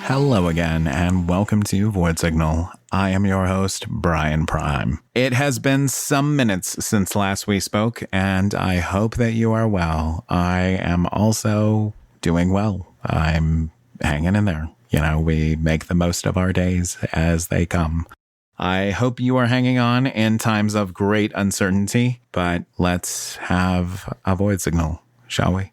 Hello again, and welcome to Void Signal. I am your host, Brian Prime. It has been some minutes since last we spoke, and I hope that you are well. I am also doing well. I'm hanging in there. You know, we make the most of our days as they come. I hope you are hanging on in times of great uncertainty, but let's have a Void Signal, shall we?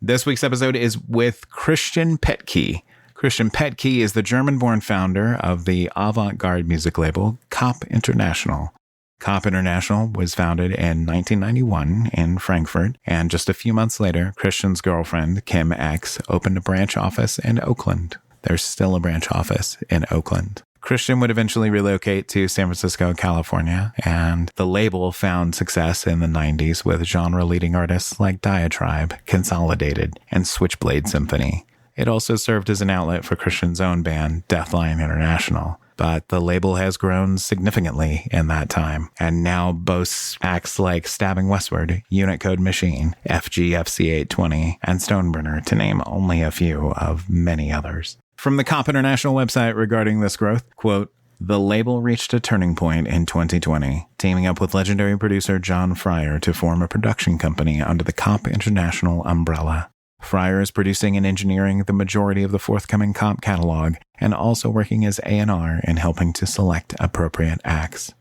This week's episode is with Christian Petke. Christian Petke is the German-born founder of the avant-garde music label Cop International. Cop International was founded in 1991 in Frankfurt, and just a few months later, Christian's girlfriend, Kim X, opened a branch office in Oakland. There's still a branch office in Oakland. Christian would eventually relocate to San Francisco, California, and the label found success in the 90s with genre-leading artists like Diatribe, Consolidated, and Switchblade Symphony. It also served as an outlet for Christian's own band, Deathline International. But the label has grown significantly in that time, and now boasts acts like Stabbing Westward, Unit Code Machine, FGFC820, and Stoneburner, to name only a few of many others. From the Cop International website regarding this growth, quote, "The label reached a turning point in 2020, teaming up with legendary producer John Fryer to form a production company under the Cop International umbrella. Fryer is producing and engineering the majority of the forthcoming Cop catalog and also working as A&R in helping to select appropriate acts."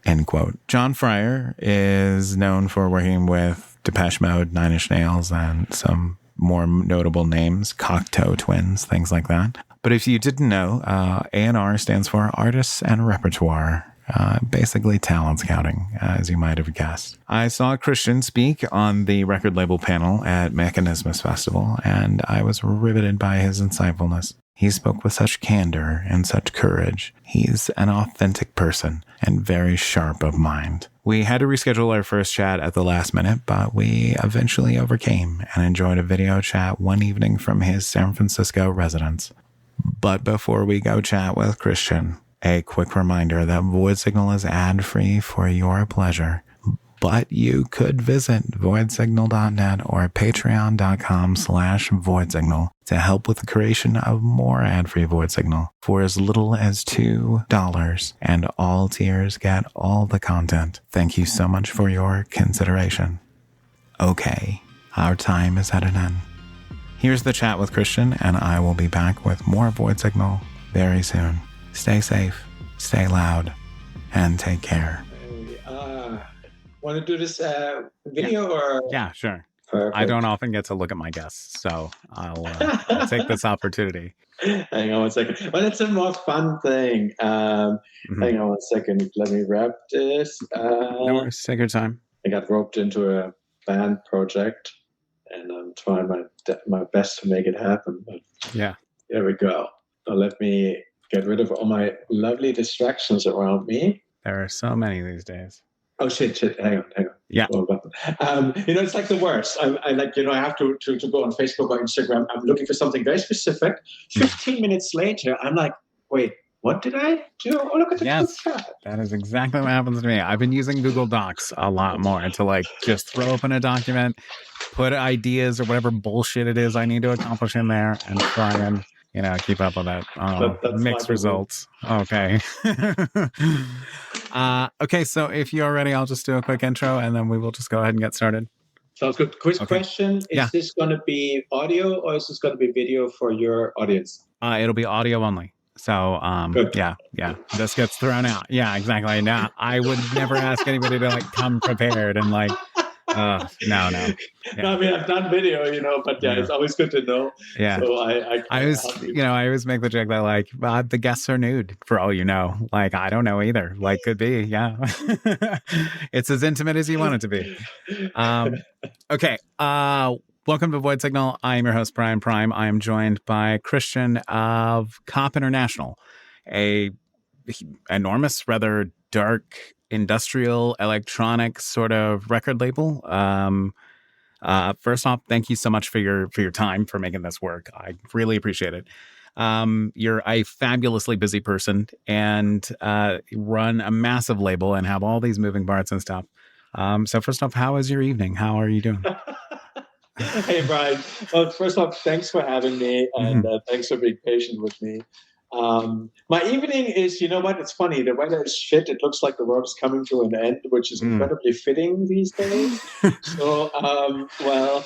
End quote. John Fryer is known for working with Depeche Mode, Nine Inch Nails, and some more notable names, Cocteau Twins, things like that. But if you didn't know, A&R stands for Artists and Repertoire. Basically talent scouting, as you might have guessed. I saw Christian speak on the record label panel at Mechanismus Festival, and I was riveted by his insightfulness. He spoke with such candor and such courage. He's an authentic person and very sharp of mind. We had to reschedule our first chat at the last minute, but we eventually overcame and enjoyed a video chat one evening from his San Francisco residence. But before we go chat with Christian, a quick reminder that Void Signal is ad-free for your pleasure, but you could visit voidsignal.net or patreon.com/voidsignal to help with the creation of more ad-free Void Signal for as little as $2, and all tiers get all the content. Thank you so much for your consideration. Okay, our time is at an end. Here's the chat with Christian, and I will be back with more Void Signal very soon. Stay safe, stay loud, and take care. Want to do this video or? Yeah, sure. Perfect. I don't often get to look at my guests, so I'll take this opportunity. Hang on one second. Well, it's a more fun thing. Hang on one second. Let me wrap this. No worries. Take your time. I got roped into a band project, and I'm trying my best to make it happen. But yeah. There we go. Now let me get rid of all my lovely distractions around me. There are so many these days. Oh, shit. Hang on. Yeah. It's like the worst. I have to go on Facebook or Instagram. I'm looking for something very specific. 15 minutes later, I'm like, wait, what did I do? Oh, look at the Yes, chat. that is exactly what happens to me. I've been using Google Docs a lot more to just throw open a document, put ideas or whatever bullshit it is I need to accomplish in there, and try and keep up with that. Mixed results. Okay. Okay, so if you're ready, I'll just do a quick intro and then we will just go ahead and get started. Sounds good. Quick question. Is this going to be audio or is this going to be video for your audience? It'll be audio only. So, good. Yeah. This gets thrown out. Yeah, exactly. Now, I would never ask anybody to come prepared and no. Yeah. No, I mean, I've done video, but it's always good to know. Yeah. So I always make the joke that the guests are nude for all you know. I don't know either. Could be. Yeah. It's as intimate as you want it to be. Okay. Welcome to Void Signal. I am your host, Brian Prime. I am joined by Christian of Cop International, a enormous, rather dark, industrial electronic sort of record label. First off, thank you so much for your time, for making this work. I really appreciate it. You're a fabulously busy person and run a massive label and have all these moving parts and stuff. So first off, how is your evening? How are you doing? Hey, Brian. Well, first off, thanks for having me, and Mhm. thanks for being patient with me. My evening is, you know what? It's funny. The weather is shit. It looks like the world is coming to an end, which is Mm. incredibly fitting these days. So, well,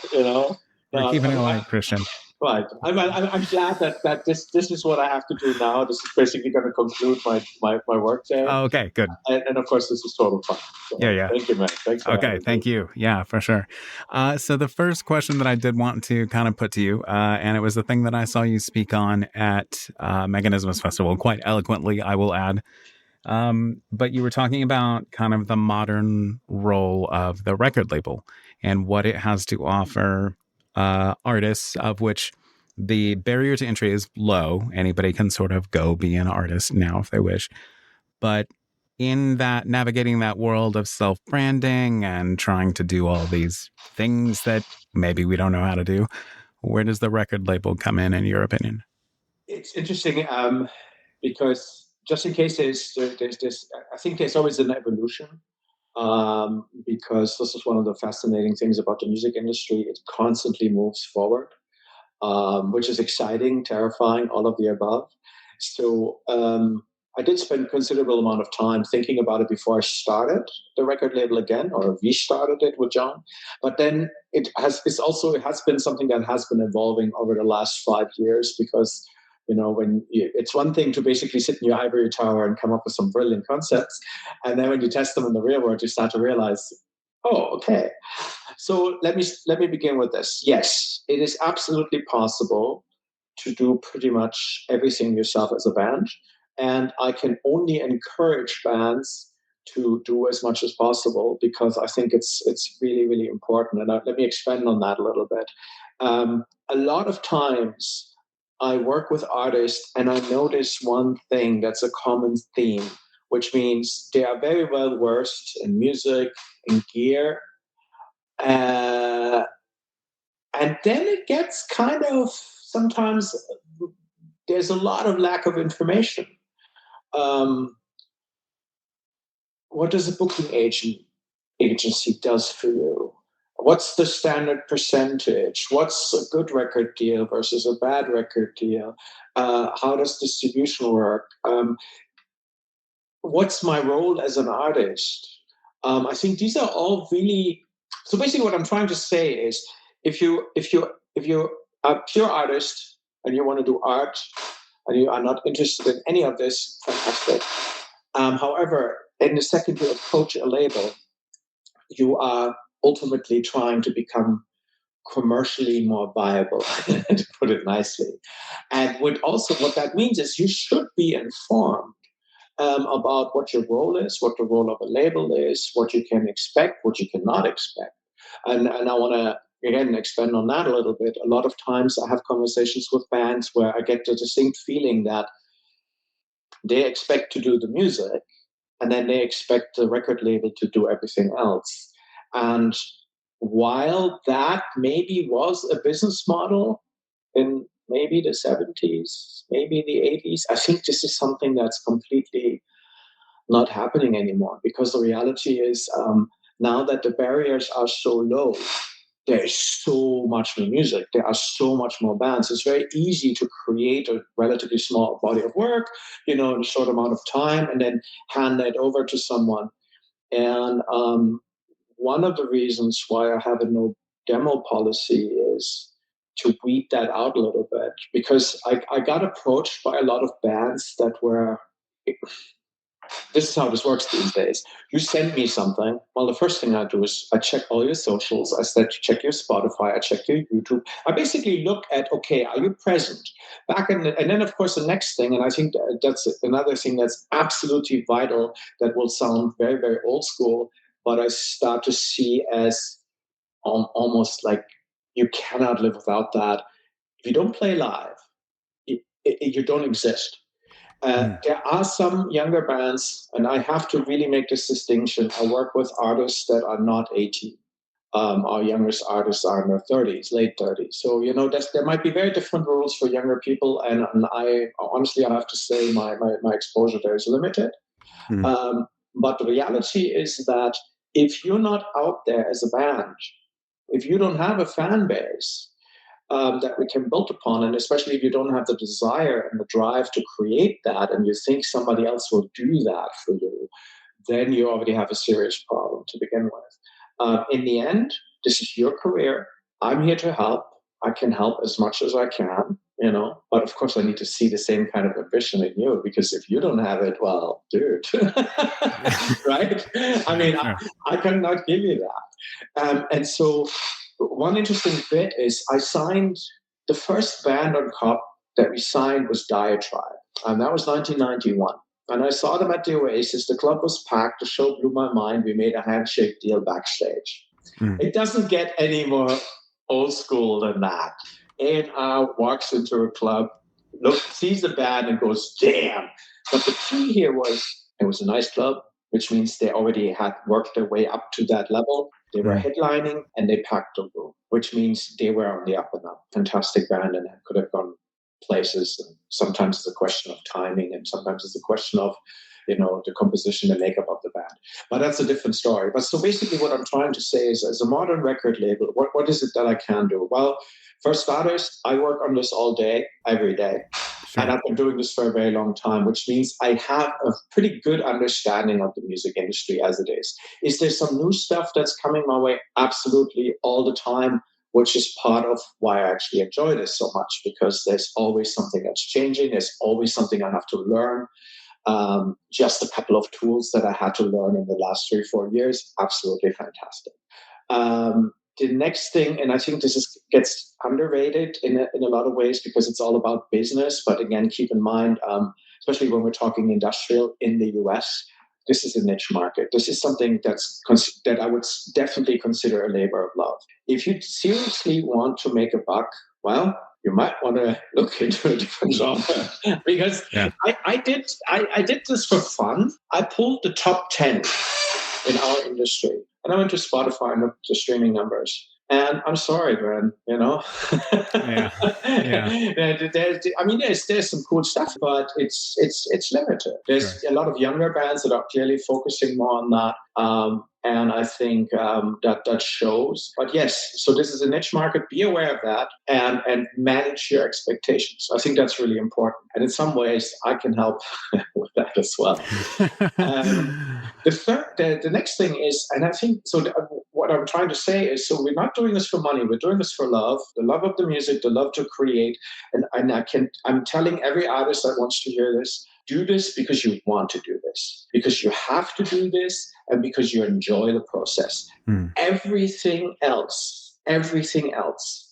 We're keeping it I, light, Christian. right. I'm glad that this is what I have to do now. This is basically going to conclude my work day, Oh, okay, good. and of course, this is total fun. Yeah, So, yeah. thank you, man. Thanks for Okay, having me. thank you. Yeah, for sure. So the first question that I did want to kind of put to you, and it was the thing that I saw you speak on at Mechanismus Festival, quite eloquently, I will add. But you were talking about kind of the modern role of the record label and what it has to offer artists, of which the barrier to entry is low. Anybody can sort of go be an artist now if they wish. But in that navigating that world of self branding and trying to do all these things that maybe we don't know how to do, where does the record label come in your opinion? It's interesting because just in case there's this, I think there's always an evolution because this is one of the fascinating things about the music industry. It constantly moves forward, which is exciting, terrifying, all of the above. So I did spend a considerable amount of time thinking about it before I started the record label again, or restarted it with John. But then it has been something that has been evolving over the last 5 years because it's one thing to basically sit in your ivory tower and come up with some brilliant concepts, and then when you test them in the real world, you start to realize, oh, okay, so let me begin with this. Yes, it is absolutely possible to do pretty much everything yourself as a band, and I can only encourage bands to do as much as possible because I think it's really really important. And let me expand on that a little bit. A lot of times, I work with artists, and I notice one thing that's a common theme, which means they are very well versed in music, in gear, uh, and then it gets kind of sometimes there's a lot of lack of information. Um, what does a booking agency does for you? What's the standard percentage? What's a good record deal versus a bad record deal? How does distribution work? What's my role as an artist? I think these are all really. So basically, what I'm trying to say is, if you are a pure artist and you want to do art and you are not interested in any of this, fantastic. However, in the second you approach a label, you are ultimately trying to become commercially more viable, to put it nicely. And what that means is you should be informed about what your role is, what the role of a label is, what you can expect, what you cannot expect. And I want to again expand on that a little bit. A lot of times I have conversations with bands where I get the distinct feeling that they expect to do the music and then they expect the record label to do everything else. And while that maybe was a business model in maybe the 70s, maybe the 80s, I think this is something that's completely not happening anymore because the reality is now that the barriers are so low, there is so much more music. There are so much more bands. It's very easy to create a relatively small body of work, in a short amount of time, and then hand that over to someone. And one of the reasons why I have a no demo policy is to weed that out a little bit because I got approached by a lot of bands that were this is how this works these days. You send me something. Well, the first thing I do is I check all your socials. I said, check your Spotify. I check your YouTube. I basically look at, okay, are you present? And then, of course, the next thing, and I think that's another thing that's absolutely vital that will sound very, very old school, but I start to see as almost like you cannot live without that. If you don't play live, you don't exist. Mm. There are some younger bands, and I have to really make this distinction. I work with artists that are not 18. Our youngest artists are in their 30s, late 30s. So, there might be very different rules for younger people. And I honestly, I have to say my exposure there is limited. Mm. Um, but the reality is that if you're not out there as a band, If you don't have a fan base that we can build upon, and especially if you don't have the desire and the drive to create that, and you think somebody else will do that for you, then you already have a serious problem to begin with. In the end, this is your career. I'm here to help. I can help as much as I can, but of course I need to see the same kind of ambition in you, because if you don't have it, well, dude, right? I mean, I cannot give you that. And so one interesting bit is I signed the first band on COP that we signed was Diatribe, and that was 1991. And I saw them at the Oasis. The club was packed. The show blew my mind. We made a handshake deal backstage. It doesn't get any more old school than that. A&R walks into a club, sees the band and goes, damn. But the key here was it was a nice club, which means they already had worked their way up to that level. They were headlining and they packed the room, which means they were on the up and up. Fantastic band, and could have gone places. And sometimes it's a question of timing, and sometimes it's a question of the composition and makeup of the band. But that's a different story. But so basically what I'm trying to say is, as a modern record label, what is it that I can do? Well, for starters, I work on this all day, every day. Sure. And I've been doing this for a very long time, which means I have a pretty good understanding of the music industry as it is. Is there some new stuff that's coming my way? Absolutely, all the time, which is part of why I actually enjoy this so much, because there's always something that's changing. There's always something I have to learn. Just a couple of tools that I had to learn in the last 3-4 years, absolutely fantastic. The next thing, and I think this gets underrated in a lot of ways because it's all about business, but again, keep in mind, especially when we're talking industrial in the US, this is a niche market. This is something that I would definitely consider a labor of love. If you seriously want to make a buck, well, you might want to look into a different genre, because I did this for fun. I pulled the top 10 in our industry, and I went to Spotify and looked at the streaming numbers. And I'm sorry, Glenn, there's some cool stuff, but it's limited. There's a lot of younger bands that are clearly focusing more on that. And I think that shows. But yes, so this is a niche market. Be aware of that and manage your expectations. I think that's really important. And in some ways, I can help with that as well. The next thing is, and I think, so what I'm trying to say is, so we're not doing this for money. We're doing this for love, the love of the music, the love to create. And I'm telling every artist that wants to hear this, do this because you want to do this, because you have to do this, and because you enjoy the process. Everything else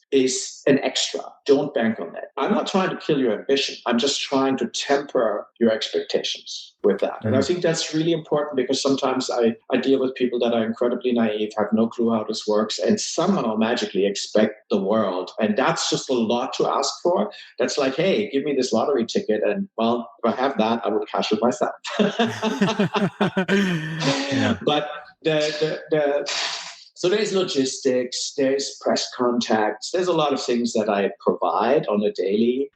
is an extra. Don't bank on that. I'm not trying to kill your ambition. I'm just trying to temper your expectations with that. And I think that's really important, because sometimes I deal with people that are incredibly naive, have no clue how this works, and somehow magically expect the world. And that's just a lot to ask for. That's like, hey, give me this lottery ticket, and well, if I have that, I would cash it myself. But so there's logistics, there's press contacts, there's a lot of things that I provide on a daily.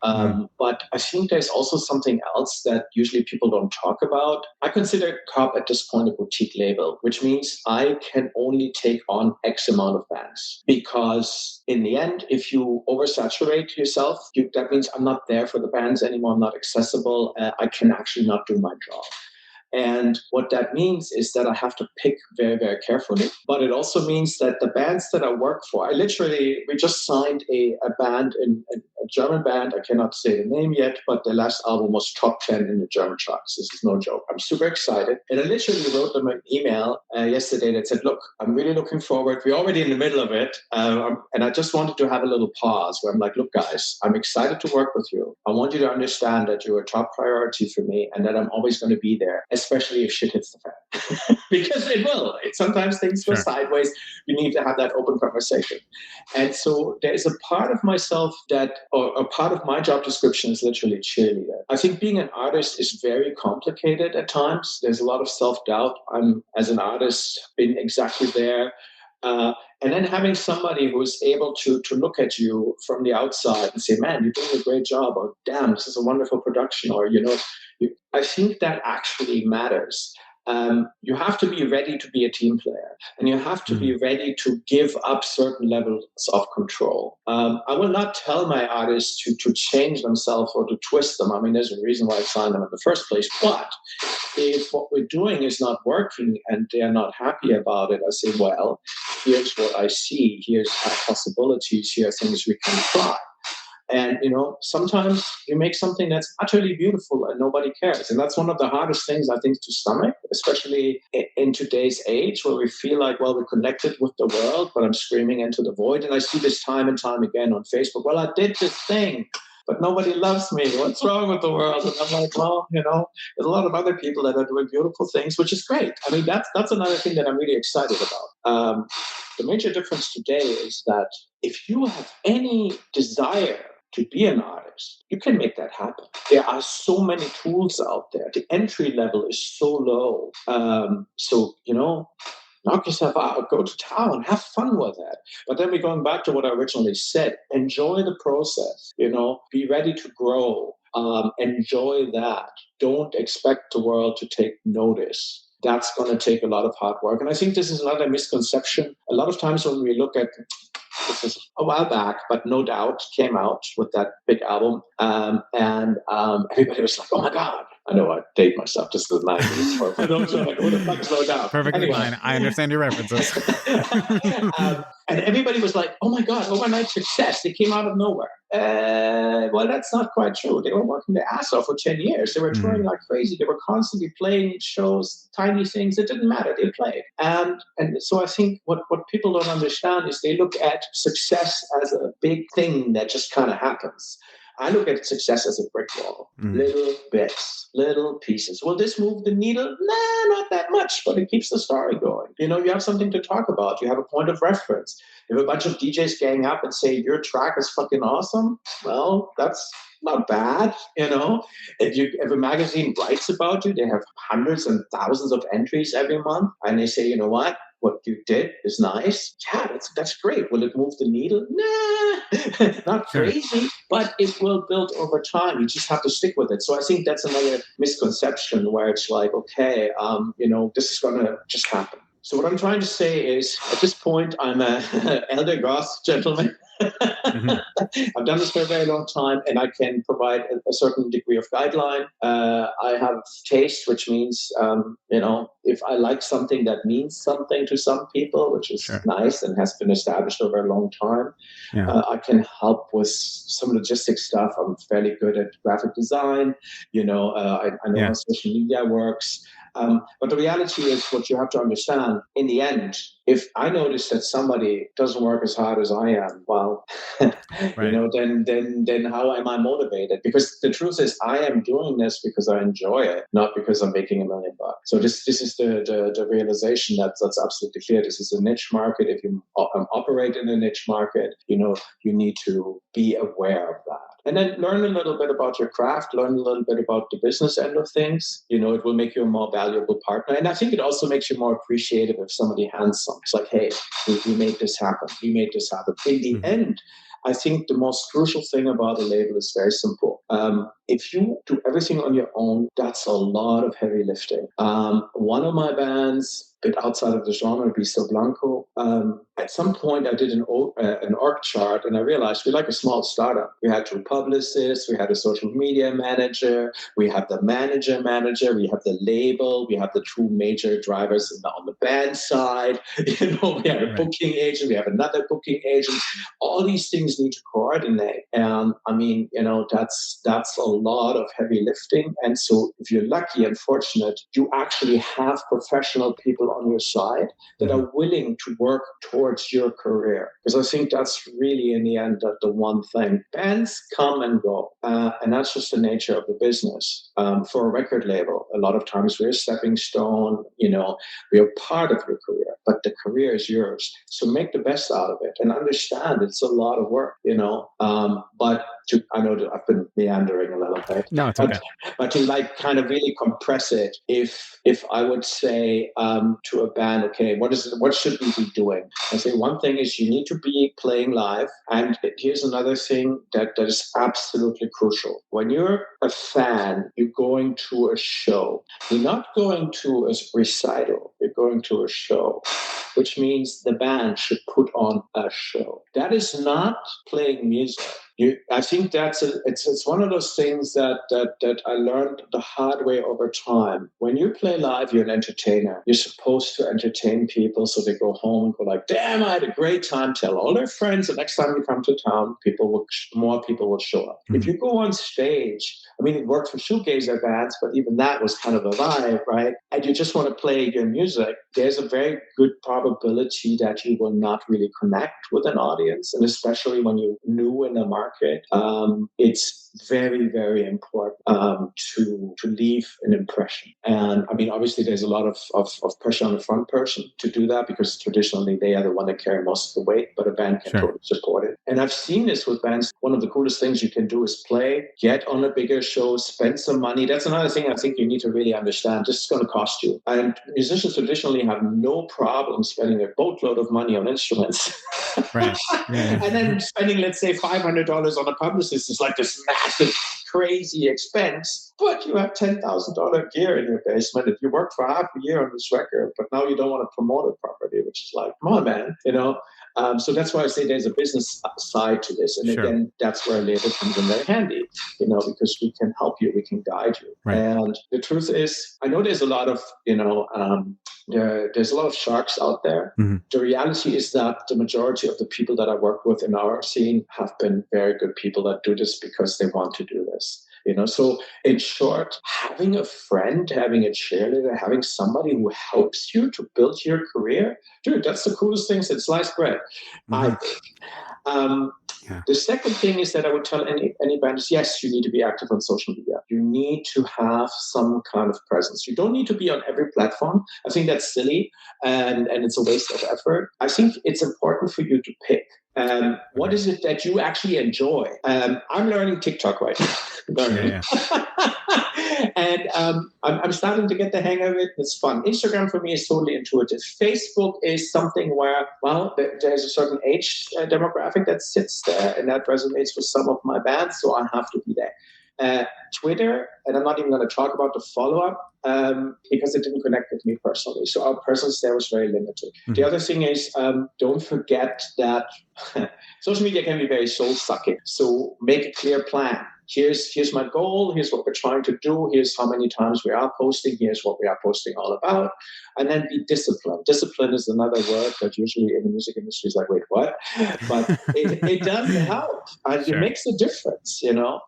But I think there's also something else that usually people don't talk about. I consider COP at this point a boutique label, which means I can only take on X amount of bands. Because in the end, if you oversaturate yourself, that means I'm not there for the bands anymore. I'm not accessible. I can actually not do my job. And what that means is that I have to pick very, very carefully. But it also means that the bands that I work for, we just signed a band, a German band. I cannot say the name yet, but their last album was top 10 in the German charts. This is no joke. I'm super excited. And I literally wrote them an email yesterday that said, look, I'm really looking forward. We're already in the middle of it. And I just wanted to have a little pause where I'm like, look, guys, I'm excited to work with you. I want you to understand that you're a top priority for me and that I'm always going to be there, especially if shit hits the fan. Because it will. Sometimes things go sideways. You need to have that open conversation. And so there's a part of myself or a part of my job description is literally cheerleader. I think being an artist is very complicated at times. There's a lot of self-doubt. I'm, as an artist, been exactly there. And then having somebody who is able to look at you from the outside and say, man, you're doing a great job, or damn, this is a wonderful production, or, I think that actually matters. you have to be ready to be a team player, and you have to be ready to give up certain levels of control. I will not tell my artists to change themselves or to twist them. I mean, there's a reason why I signed them in the first place. But if what we're doing is not working and they're not happy about it, I say, well, here's what I see. Here's our possibilities. Here are things we can try. And, sometimes you make something that's utterly beautiful and nobody cares. And that's one of the hardest things, I think, to stomach, especially in today's age where we feel like, well, we're connected with the world, but I'm screaming into the void. And I see this time and time again on Facebook. Well, I did this thing, but nobody loves me. What's wrong with the world? And I'm like, well, there's a lot of other people that are doing beautiful things, which is great. I mean, that's another thing that I'm really excited about. The major difference today is that if you have any desire to be an artist, you can make that happen. There are so many tools out there. The entry level is so low. So, knock yourself out, go to town, have fun with that. But then we're going back to what I originally said. Enjoy the process, be ready to grow. Enjoy that. Don't expect the world to take notice. That's going to take a lot of hard work. And I think this is another misconception. A lot of times when we look at, this is a while back, but No Doubt came out with that big album. And everybody was like, oh my God. I know I date myself just as 90s. But like, what the fuck is No Doubt? Perfectly fine. I understand your references. And everybody was like, oh my God, overnight success. They came out of nowhere. Well, that's not quite true. They were working their ass off for 10 years. They were touring like crazy. They were constantly playing shows, tiny things. It didn't matter. They played. And so I think what people don't understand is they look at success as a big thing that just kind of happens. I look at success as a brick wall, little bits, little pieces. Will this move the needle? Nah, not that much, but it keeps the story going. You have something to talk about. You have a point of reference. If a bunch of DJs gang up and say, your track is fucking awesome, well, that's not bad, If a magazine writes about you, they have hundreds and thousands of entries every month, and they say, you know what you did is nice. Yeah, that's great. Will it move the needle? Nah, not crazy, but it will build over time. You just have to stick with it. So I think that's another misconception where it's like, okay, this is going to just happen. So what I'm trying to say is, at this point, I'm an elder goth gentleman. I've done this for a very long time, and I can provide a certain degree of guideline. I have taste, which means, if I like something that means something to some people, which is nice and has been established over a long time, I can help with some logistics stuff. I'm fairly good at graphic design. I know how social media works. But the reality is, what you have to understand, in the end, if I notice that somebody doesn't work as hard as I am, well, then how am I motivated? Because the truth is, I am doing this because I enjoy it, not because I'm making $1 million. So this is the realization that's absolutely clear. This is a niche market. If you operate in a niche market, you need to be aware of that. And then learn a little bit about your craft, learn a little bit about the business end of things. It will make you a more valuable partner. And I think it also makes you more appreciative if somebody hands something. It's like, hey, we made this happen. We made this happen. In the end, I think the most crucial thing about a label is very simple. If you do everything on your own, that's a lot of heavy lifting. One of my bands, a bit outside of the genre, Bisto Blanco, at some point I did an org chart, and I realized we're like a small startup. We had 2 publicists, we had a social media manager, we have the manager, we have the label, we have the 2 major drivers on the band side. We have a booking agent, we have another booking agent. All these things need to coordinate, and that's a lot of heavy lifting. And so if you're lucky and fortunate, you actually have professional people on your side that are willing to work towards your career. Because I think that's really, in the end, the one thing. Bands come and go, and that's just the nature of the business. For a record label, a lot of times we're a stepping stone, we're part of your career, but the career is yours. So make the best out of it and understand it's a lot of work, but I know that I've been meandering a the way. No, it's okay. But to like kind of really compress it, if I would say to a band, okay, what should we be doing? I say one thing is you need to be playing live, and here's another thing that is absolutely crucial. When you're a fan, you're going to a show. You're not going to a recital. You're going to a show, which means the band should put on a show. That is not playing music. I think it's one of those things that I learned the hard way over time. When you play live, you're an entertainer. You're supposed to entertain people so they go home and go like, damn, I had a great time. Tell all their friends the next time you come to town, more people will show up. Mm-hmm. If you go on stage, I mean, it worked for shoegazer bands, but even that was kind of a vibe, right? And you just want to play your music. There's a very good probability that you will not really connect with an audience, and especially when you're new in the market. It's very, very important to leave an impression. And I mean, obviously, there's a lot of pressure on the front person to do that because traditionally they are the one that carry most of the weight, but a band can totally support it. And I've seen this with bands. One of the coolest things you can do is play, get on a bigger show, spend some money. That's another thing I think you need to really understand. This is going to cost you. And musicians traditionally have no problem spending a boatload of money on instruments. Right. Yeah. And then spending, let's say, $500 on a publicist is like this massive, crazy expense. But you have $10,000 gear in your basement. If you work for half a year on this record, but now you don't want to promote it properly, which is like, come on, man, you know. So that's why I say there's a business side to this. And again, that's where a label comes in very handy, you know, because we can help you, we can guide you. Right. And the truth is, I know there's a lot of, you know, there's a lot of sharks out there. Mm-hmm. The reality is that the majority of the people that I work with in our scene have been very good people that do this because they want to do this. You know, so in short, having a friend, having a cheerleader, having somebody who helps you to build your career, dude, that's the coolest thing since sliced bread. Mm-hmm. The second thing is that I would tell any band is, yes, you need to be active on social media. You need to have some kind of presence. You don't need to be on every platform. I think that's silly and it's a waste of effort. I think it's important for you to pick. What is it that you actually enjoy? I'm learning TikTok right now. And I'm starting to get the hang of it. It's fun. Instagram for me is totally intuitive. Facebook is something where, well, there's a certain age demographic that sits there, and that resonates with some of my bands, so I have to be there. Twitter, and I'm not even going to talk about the follow-up because it didn't connect with me personally. So our presence there was very limited. Mm-hmm. The other thing is, don't forget that social media can be very soul-sucking. So make a clear plan. Here's my goal. Here's what we're trying to do. Here's how many times we are posting. Here's what we are posting all about. And then be disciplined. Discipline is another word that usually in the music industry is like, wait, what? But it does help. And it makes a difference, you know.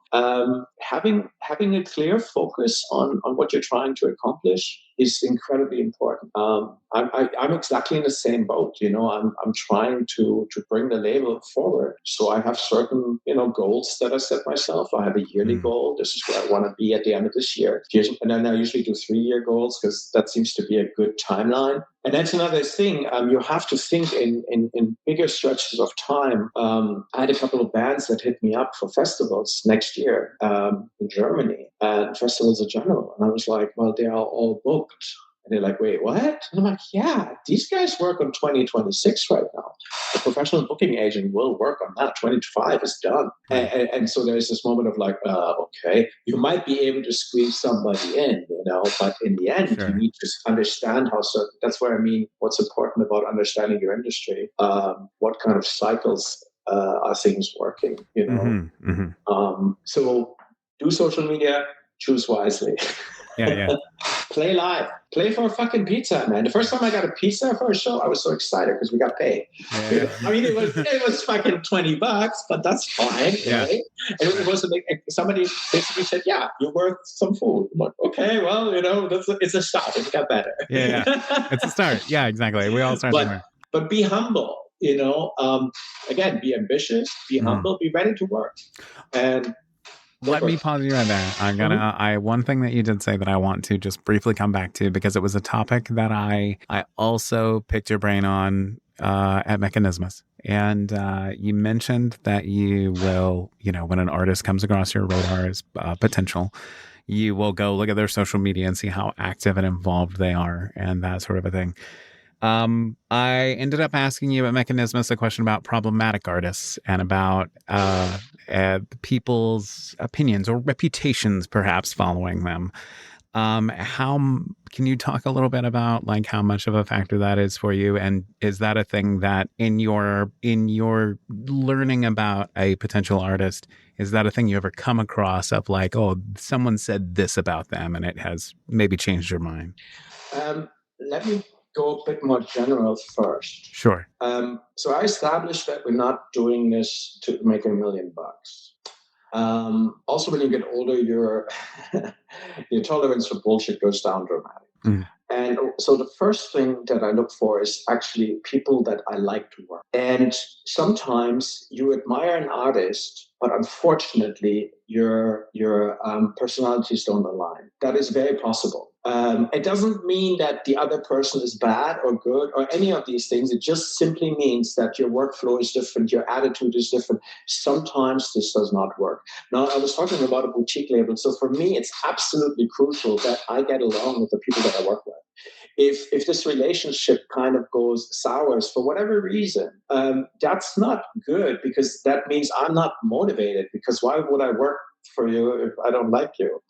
Having a clear focus on what you're trying to accomplish is incredibly important. I'm exactly in the same boat. You know, I'm trying to bring the label forward. So I have certain, you know, goals that I set myself. I have a yearly goal. This is where I want to be at the end of this year. And then I usually do 3-year goals because that seems to be a good timeline. And that's another thing. You have to think in bigger stretches of time. I had a couple of bands that hit me up for festivals next year in Germany and festivals in general. And I was like, well, they are all booked. And they're like, wait, what? And I'm like, yeah, these guys work on 2026 right now. A professional booking agent will work on that. 2025 is done. And so there's this moment of like, okay, you might be able to squeeze somebody in, you know, but in the end, you need to understand how certain, that's what I mean, what's important about understanding your industry, what kind of cycles are things working, you know. Mm-hmm. Mm-hmm. So do social media, choose wisely. Yeah. Play live. Play for a fucking pizza, man. The first time I got a pizza for a show, I was so excited because we got paid. Yeah. I mean, it was fucking $20, but that's fine. Yeah. Right? And it was somebody basically said, "Yeah, you're worth some food." I'm like, okay, well, you know, it's a start. It got better. Yeah, it's a start. Yeah, exactly. We all start somewhere. But be humble. You know, again, be ambitious, be humble, be ready to work, and. Let me pause you right there. One thing that you did say that I want to just briefly come back to, because it was a topic that I also picked your brain on at Mechanismus. And you mentioned that you will, when an artist comes across your radar as potential, you will go look at their social media and see how active and involved they are and that sort of a thing. I ended up asking you at Mechanismus a question about problematic artists and about people's opinions or reputations, perhaps following them. How can you talk a little bit about like how much of a factor that is for you, and is that a thing that in your learning about a potential artist, is that a thing you ever come across of like, oh, someone said this about them and it has maybe changed your mind? Let me go a bit more general first. Sure. So I established that we're not doing this to make $1 million. Also, when you get older, your your tolerance for bullshit goes down dramatically. Mm. And so the first thing that I look for is actually people that I like to work. And sometimes you admire an artist, but unfortunately, your personalities don't align. That is very possible. It doesn't mean that the other person is bad or good or any of these things. It just simply means that your workflow is different, your attitude is different. Sometimes this does not work. Now, I was talking about a boutique label. So for me, it's absolutely crucial that I get along with the people that I work with. If this relationship kind of goes sours for whatever reason, that's not good, because that means I'm not motivated, because why would I work for you if I don't like you?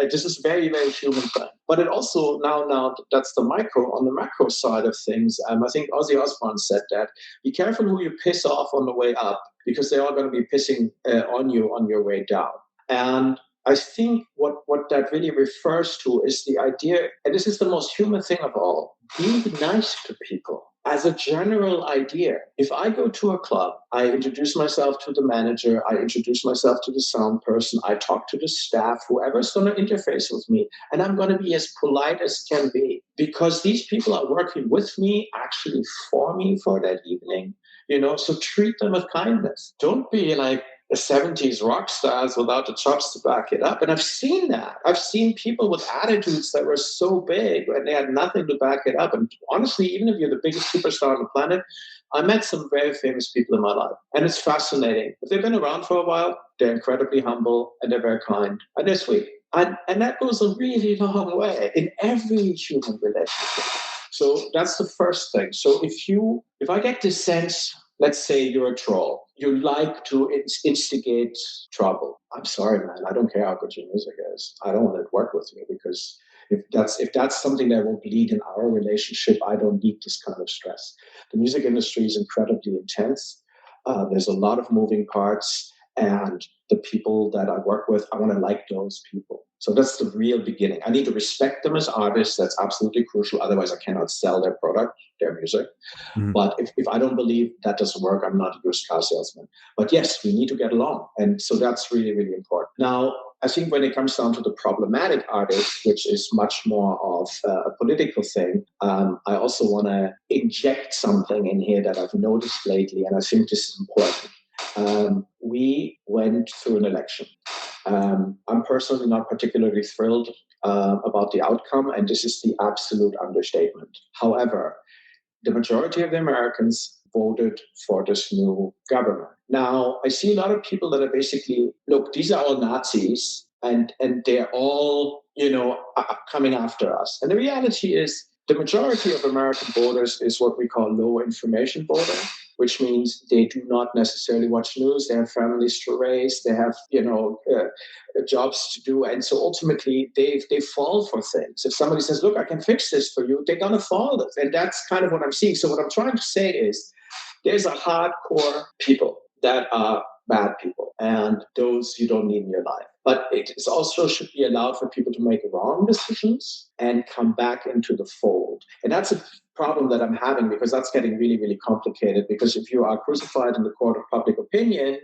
This is very, very human thing. But it also, now that's the micro. On the macro side of things, I think Ozzy Osbourne said that, be careful who you piss off on the way up, because they're all going to be pissing on you on your way down. And I think what that really refers to is the idea, and this is the most human thing of all, be nice to people. As a general idea, if I go to a club, I introduce myself to the manager, I introduce myself to the sound person, I talk to the staff, whoever's going to interface with me, and I'm going to be as polite as can be, because these people are working with me, actually for me for that evening. So treat them with kindness. Don't be like the 70s rock stars without the chops to back it up. And I've seen that. I've seen people with attitudes that were so big and they had nothing to back it up. And honestly, even if you're the biggest superstar on the planet, I met some very famous people in my life. And it's fascinating. If they've been around for a while, they're incredibly humble and they're very kind and they're sweet. And that goes a really long way in every human relationship. So that's the first thing. So if I get this sense, let's say you're a troll, you like to instigate trouble. I'm sorry, man. I don't care how good your music is. I don't want to work with you, because if that's something that will bleed in our relationship, I don't need this kind of stress. The music industry is incredibly intense. There's a lot of moving parts, and the people that I work with, I want to like those people. So that's the real beginning. I need to respect them as artists. That's absolutely crucial. Otherwise, I cannot sell their product, their music. Mm. But if I don't believe that doesn't work, I'm not a used car salesman. But yes, we need to get along. And so that's really, really important. Now, I think when it comes down to the problematic artist, which is much more of a political thing, I also want to inject something in here that I've noticed lately. And I think this is important. We went through an election. I'm personally not particularly thrilled about the outcome, and this is the absolute understatement. However, the majority of the Americans voted for this new government. Now, I see a lot of people that are basically, look, these are all Nazis, and they're all, coming after us. And the reality is, the majority of American voters is what we call low information voter, which means they do not necessarily watch news. They have families to raise. They have, jobs to do. And so ultimately they fall for things. If somebody says, look, I can fix this for you, they're going to follow it. And that's kind of what I'm seeing. So what I'm trying to say is there's a hardcore people that are bad people, and those you don't need in your life. But it is also should be allowed for people to make wrong decisions and come back into the fold. And that's a problem that I'm having, because that's getting really, really complicated. Because if you are crucified in the court of public opinion,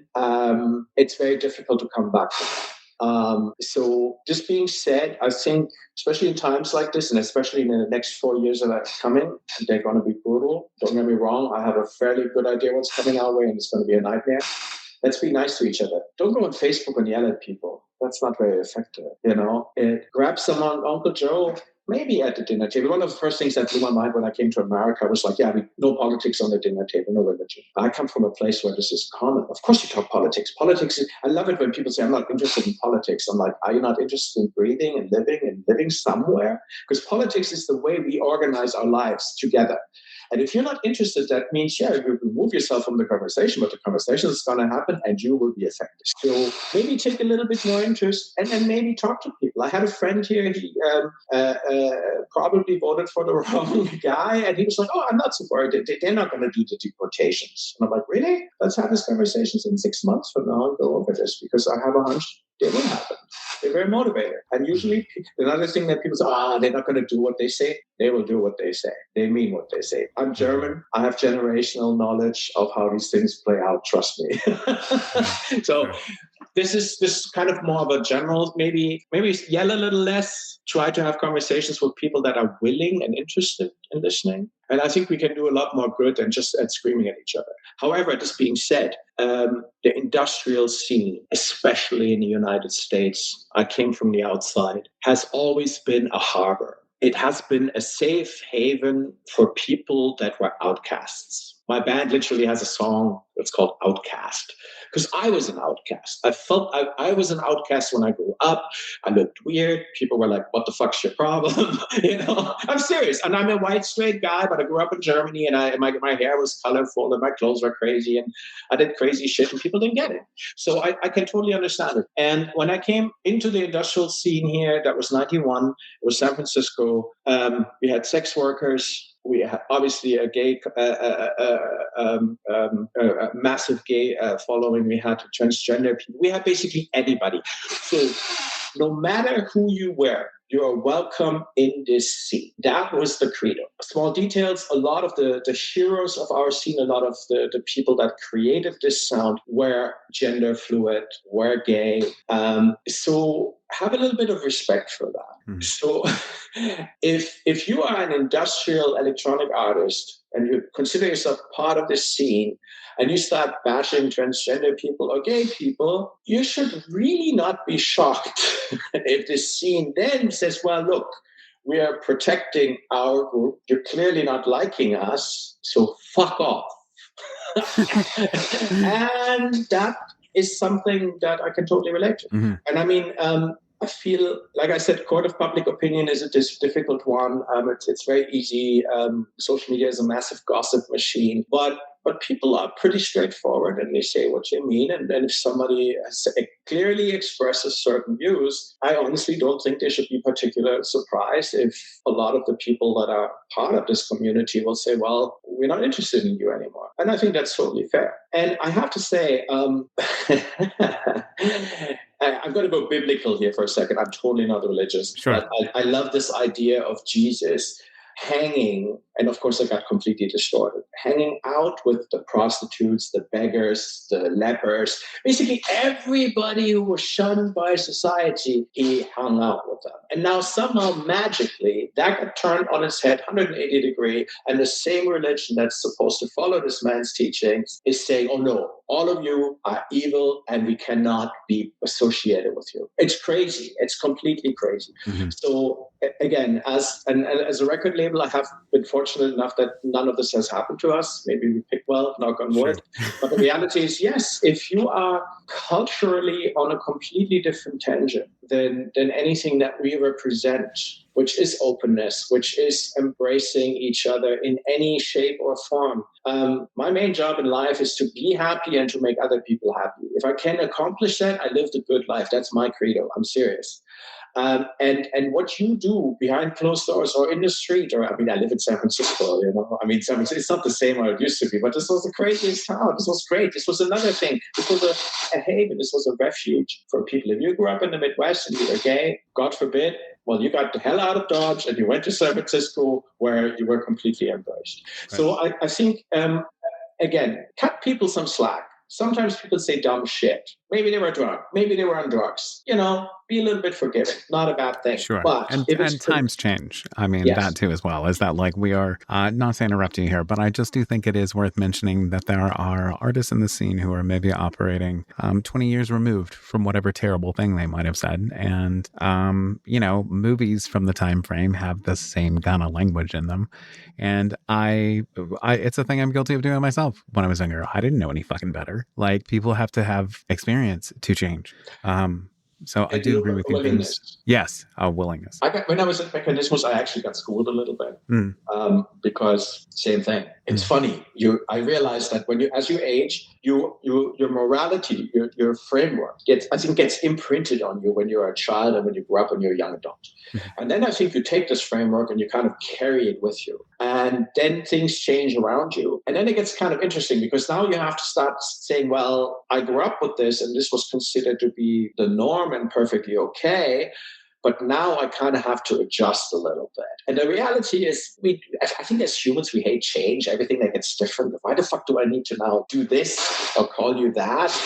it's very difficult to come back from that. So this being said, I think, especially in times like this, and especially in the next 4 years that are coming, they're going to be brutal. Don't get me wrong. I have a fairly good idea what's coming our way, and it's going to be a nightmare. Let's be nice to each other. Don't go on Facebook and yell at people. That's not very effective. Grab someone, Uncle Joe, maybe at the dinner table. One of the first things that blew my mind when I came to America was like, no politics on the dinner table, no religion. I come from a place where this is common. Of course you talk politics. I love it when people say, I'm not interested in politics. I'm like, are you not interested in breathing and living somewhere? Because politics is the way we organize our lives together. And if you're not interested, that means, you remove yourself from the conversation, but the conversation is going to happen and you will be affected. So maybe take a little bit more interest and then maybe talk to people. I had a friend here, he probably voted for the wrong guy. And he was like, I'm not so worried. They're not going to do the deportations. And I'm like, really? Let's have these conversations in 6 months from now and go over this, because I have a hunch they will happen. They're very motivated. And usually another thing that people say, they're not going to do what they say. They will do what they say. They mean what they say. I'm German. I have generational knowledge of how these things play out. Trust me. So this is kind of more of a general, maybe yell a little less, try to have conversations with people that are willing and interested in listening. And I think we can do a lot more good than just screaming at each other. However, this being said, the industrial scene, especially in the United States, I came from the outside, has always been a harbor. It has been a safe haven for people that were outcasts. My band literally has a song that's called Outcast, because I was an outcast. I felt I was an outcast when I grew up. I looked weird. People were like, what the fuck's your problem? I'm serious. And I'm a white, straight guy, but I grew up in Germany, and my hair was colorful and my clothes were crazy, and I did crazy shit and people didn't get it. So I can totally understand it. And when I came into the industrial scene here, that was 91, it was San Francisco. We had sex workers. We had obviously a gay, massive gay following. We had transgender people. We had basically anybody. So no matter who you were, you are welcome in this scene. That was the credo. Small details, a lot of the heroes of our scene, a lot of the people that created this sound were gender fluid, were gay. So have a little bit of respect for that. Mm. So if you are an industrial electronic artist and you consider yourself part of this scene, and you start bashing transgender people or gay people, you should really not be shocked if the scene then says, well, look, we are protecting our group. You're clearly not liking us, so fuck off. And that is something that I can totally relate to. Mm-hmm. And I mean, I feel, like I said, court of public opinion is a difficult one. It's very easy. Social media is a massive gossip machine. But people are pretty straightforward and they say what you mean. And then if somebody clearly expresses certain views, I honestly don't think they should be particularly surprised if a lot of the people that are part of this community will say, well, we're not interested in you anymore. And I think that's totally fair. And I have to say, I'm going to go biblical here for a second. I'm totally not religious. Sure. But I love this idea of Jesus hanging, and of course it got completely distorted, hanging out with the prostitutes, the beggars, the lepers, basically everybody who was shunned by society, he hung out with them. And now somehow magically that got turned on its head 180 degrees, and the same religion that's supposed to follow this man's teachings is saying, oh no, all of you are evil and we cannot be associated with you. It's crazy. It's completely crazy. Mm-hmm. So again, as a record label, I have been fortunate enough that none of this has happened to us. Maybe we picked well, knock on wood. Sure. But the reality is, yes, if you are culturally on a completely different tangent than anything that we represent, which is openness, which is embracing each other in any shape or form. My main job in life is to be happy and to make other people happy. If I can accomplish that, I lived a good life. That's my credo. I'm serious. And what you do behind closed doors or in the street, or I mean, I live in San Francisco, I mean, San Francisco, it's not the same as it used to be, but this was the craziest town. This was great. This was another thing. This was a haven. This was a refuge for people. If you grew up in the Midwest and you were gay, God forbid, well, you got the hell out of Dodge and you went to San Francisco where you were completely embraced. Right. So I think, again, cut people some slack. Sometimes people say dumb shit. Maybe they were drunk. Maybe they were on drugs. Be a little bit forgiving. Not a bad thing. Sure. But if it's And times change. I mean, yes, that too as well. Is that like we are, not to interrupt you here, but I just do think it is worth mentioning that there are artists in the scene who are maybe operating 20 years removed from whatever terrible thing they might have said. And, movies from the time frame have the same kind of language in them. And it's a thing I'm guilty of doing myself when I was younger. I didn't know any fucking better. Like, people have to have experience to change. So I and do the agree with you. willingness. Yes, a willingness. When I was at Mechanismus, I actually got schooled a little bit Mm, because same thing. It's mm, funny. I realized that as you age, your morality, your framework gets imprinted on you when you're a child and when you grow up and you're a young adult. mhm. And then I think you take this framework and you kind of carry it with you. And then things change around you. And then it gets kind of interesting because now you have to start saying, well, I grew up with this and this was considered to be the norm and perfectly okay. But now I kind of have to adjust a little bit. And the reality is, I think as humans, we hate change, everything that gets different. Why the fuck do I need to now do this or call you that?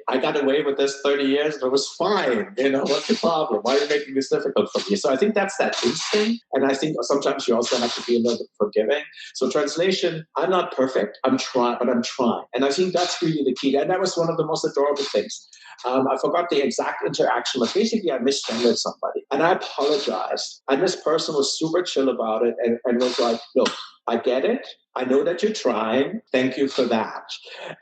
I got away with this 30 years and it was fine. What's the problem? Why are you making this difficult for me? So I think that's that instinct. And I think sometimes you also have to be a little bit forgiving. So translation, I'm not perfect. I'm trying, but I'm trying. And I think that's really the key. And that was one of the most adorable things. I forgot the exact interaction, but basically I misgendered somebody and I apologized. And this person was super chill about it and was like, look, I get it. I know that you're trying. Thank you for that.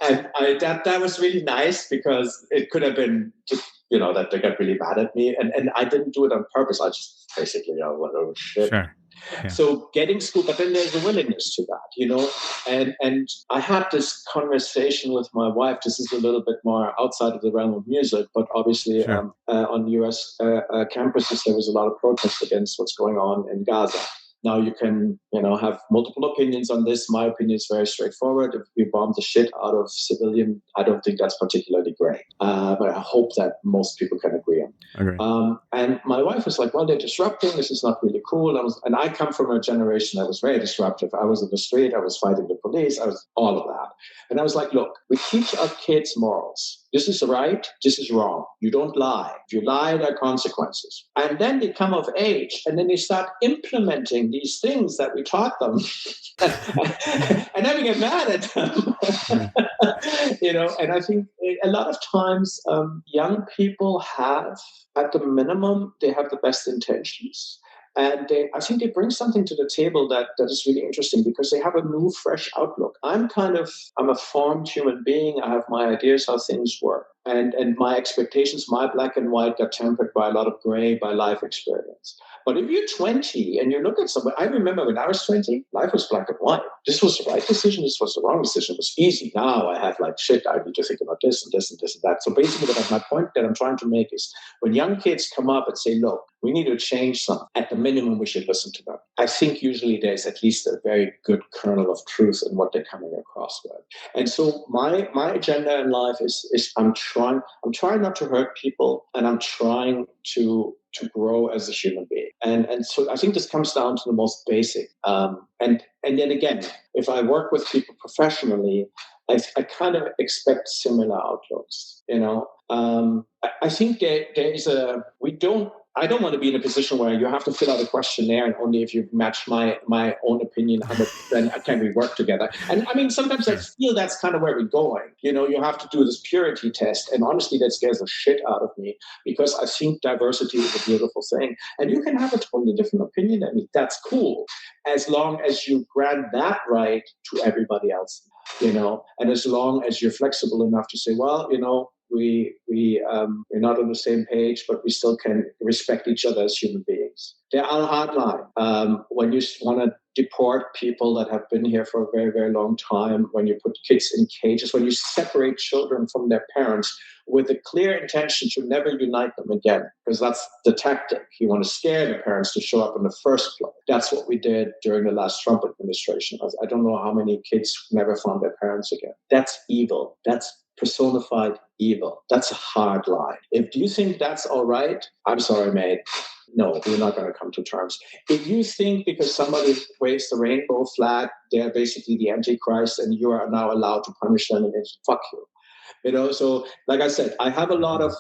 And that was really nice because it could have been just, that they got really mad at me. And I didn't do it on purpose. I just basically, whatever shit. Sure. Yeah. So getting school, but then there's a willingness to that, and I had this conversation with my wife. This is a little bit more outside of the realm of music, but obviously Sure. on US campuses, there was a lot of protest against what's going on in Gaza. Now you can, have multiple opinions on this. My opinion is very straightforward. If we bomb the shit out of civilian, I don't think that's particularly great. But I hope that most people can agree on. Agree. And my wife was like, well, they're disrupting. This is not really cool. And I come from a generation that was very disruptive. I was in the street. I was fighting the police. I was all of that. And I was like, look, we teach our kids morals. This is right. This is wrong. You don't lie. If you lie, there are consequences. And then they come of age and then they start implementing these things that we taught them. And then we get mad at them. And I think a lot of times young people have, at the minimum, they have the best intentions. And I think they bring something to the table that is really interesting because they have a new, fresh outlook. I'm a formed human being. I have my ideas how things work. And my expectations, my black and white, got tempered by a lot of gray, by life experience. But if you're 20 and you look at somebody, I remember when I was 20, life was black and white. This was the right decision. This was the wrong decision. It was easy. Now I have like, shit, I need to think about this and this and this and that. So basically my point that I'm trying to make is when young kids come up and say, look, we need to change something, at the minimum, we should listen to them. I think usually there's at least a very good kernel of truth in what they're coming across with. And so my agenda in life is I'm trying not to hurt people, and I'm trying to grow as a human being. And so I think this comes down to the most basic. And then again, if I work with people professionally, I kind of expect similar outlooks. I think there is I don't want to be in a position where you have to fill out a questionnaire and only if you match my own opinion, then can we work together? And I mean, sometimes I feel that's kind of where we're going. You have to do this purity test. And honestly, that scares the shit out of me because I think diversity is a beautiful thing. And you can have a totally different opinion than me. That's cool. As long as you grant that right to everybody else, and as long as you're flexible enough to say, well, we're not on the same page, but we still can respect each other as human beings. There are a hard line. When you want to deport people that have been here for a very, very long time, when you put kids in cages, when you separate children from their parents with a clear intention to never unite them again, because that's the tactic. You want to scare the parents to show up in the first place. That's what we did during the last Trump administration. I don't know how many kids never found their parents again. That's evil. That's personified evil. That's a hard line. If you think that's all right, I'm sorry, mate. No, we're not going to come to terms. If you think because somebody waves the rainbow flag, they're basically the Antichrist and you are now allowed to punish them, and fuck you. So like I said, I have a lot of